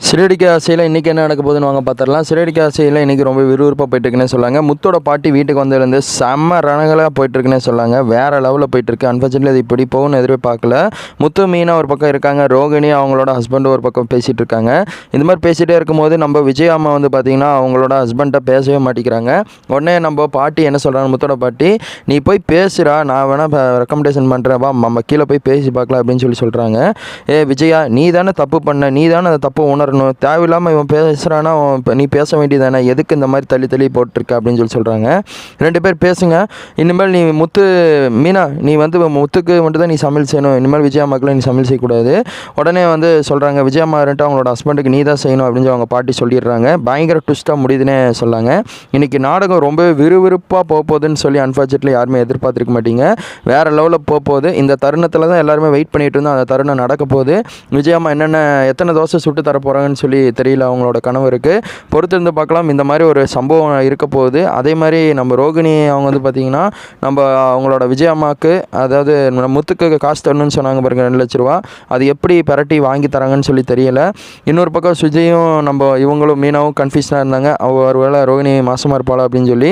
சிறடிக்க ஆசையில் இன்றைக்கி என்ன நடக்க போகுதுன்னு வாங்க பார்த்துடலாம். சிறடிக்க ஆசையில் இன்றைக்கி ரொம்ப விறுவிறுப்பாக போயிட்டுருக்குன்னே சொல்லாங்க. முத்தோட பாட்டி வீட்டுக்கு வந்ததுலேருந்து செம்ம ரணங்களாக போயிட்டுருக்குன்னே சொல்லாங்க. வேறு லெவலில் போயிட்டுருக்கு. அன்ஃபார்ச்சுனேட்லி அது இப்படி போகும்னு எதிர்பார்க்கல. முத்து மீனா ஒரு பக்கம் இருக்காங்க, ரோகிணி அவங்களோட ஹஸ்பண்டு ஒரு பக்கம் பேசிகிட்டு இருக்காங்க. இந்த மாதிரி பேசிகிட்டே இருக்கும்போது நம்ம விஜய் அம்மா வந்து பார்த்திங்கன்னா அவங்களோட ஹஸ்பண்ட்டை பேசவே மாட்டேங்கிறாங்க. உடனே நம்ம பாட்டி என்ன சொல்கிறாங்க, முத்தோட பாட்டி, நீ போய் பேசுகிறா, நான் வேணால் ரெக்கமெண்டேஷன் பண்ணுறேன், வா நம்ம கீழே போய் பேசி பார்க்கலாம் அப்படின்னு சொல்கிறாங்க. விஜயா, நீ தானே தப்பு பண்ண, நீ தானே அந்த தப்பு உணரணும், தேவையில்லாமல் இவன் பேசுகிறான்னா நீ பேச வேண்டியதானே, எதுக்கு இந்த மாதிரி தள்ளி போட்டிருக்க அப்படின்னு சொல்கிறாங்க. ரெண்டு பேர் பேசுங்க, இனிமேல் நீ மீனா நீ வந்து முத்துக்கு மட்டும் தான் நீ சமையல் செய்யணும், இனிமேல் விஜயாமாக்கெலாம் நீ சமையல் செய்யக்கூடாது. உடனே வந்து சொல்கிறாங்க, விஜயாமா இருந்துட்டு அவங்களோட ஹஸ்பண்டுக்கு நீ தான் செய்யணும் அப்படின்னு அவங்க பாட்டி சொல்லிடுறாங்க. பயங்கர ட்விஸ்ட்டாக முடியுதுன்னே சொல்லாங்க. இன்றைக்கி நாடகம் ரொம்ப விறுவிறுப்பாக போகுதுன்னு சொல்லி அன்ஃபார்ச்சுனேட்லி யாருமே எதிர்பார்த்துருக்க மாட்டீங்க. வேறு லெவலில் போகுது. இந்த தருணத்தில் தான் எல்லாருமே வெயிட் பண்ணிட்டு இருந்தோம். அந்த தருணம் நடக்க போகுது. விஜயாமா எத்தனை தோசை சுட்டு தர போகிறாங்கன்னு சொல்லி தெரியல. அவங்களோட கணவருக்கு பொறுத்திருந்து பார்க்கலாம். இந்த மாதிரி ஒரு சம்பவம் இருக்க போகுது. அதே மாதிரி நம்ம ரோகிணி அவங்க வந்து பார்த்திங்கன்னா நம்ம அவங்களோட விஜயம்மாவுக்கு, அதாவது முத்துக்கு காசு தரணும்னு சொன்னாங்க பாருங்க, 2 லட்ச ரூபா, அது எப்படி பரட்டி வாங்கி தராங்கன்னு சொல்லி தெரியல. இன்னொரு பக்கம் சுஜயும் இவங்களும் மீனாவும் கன்ஃபியூஷனாக இருந்தாங்க. ஒரு வேளை ரோகிணி மாசமாக இருப்பாளா அப்படின்னு சொல்லி.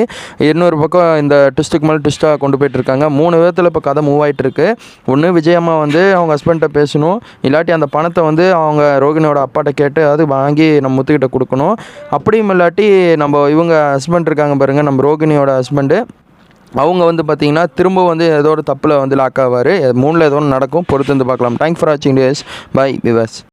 இன்னொரு பக்கம் இந்த ட்விஸ்ட்டுக்கு மேலே ட்விஸ்ட்டாக கொண்டு போயிட்டு இருக்காங்க. 3 விதத்தில் இப்போ கதை மூவ் ஆகிட்டு இருக்கு. ஒன்று, விஜயம்மா வந்து அவங்க ஹஸ்பண்ட்டை பேசணும், இல்லாட்டி அந்த பணத்தை வந்து அவங்க ரோகிணியோட அப்பாட்ட கேட்டு அது வாங்கி நம்ம முத்துக்கிட்ட கொடுக்கணும். அப்படியும் இல்லாட்டி இவங்க ஹஸ்பண்ட் இருக்காங்க பாருங்கள், நம்ம ரோகிணியோட ஹஸ்பண்டு, அவங்க வந்து பார்த்திங்கன்னா திரும்ப வந்து ஏதோ ஒரு தப்பில் வந்து லாக் ஆவார். 3ல் ஏதோ ஒன்று நடக்கும். பொறுத்து வந்து பார்க்கலாம். தேங்க்ஸ் ஃபார் வாட்சிங் டேஸ். Bye viewers.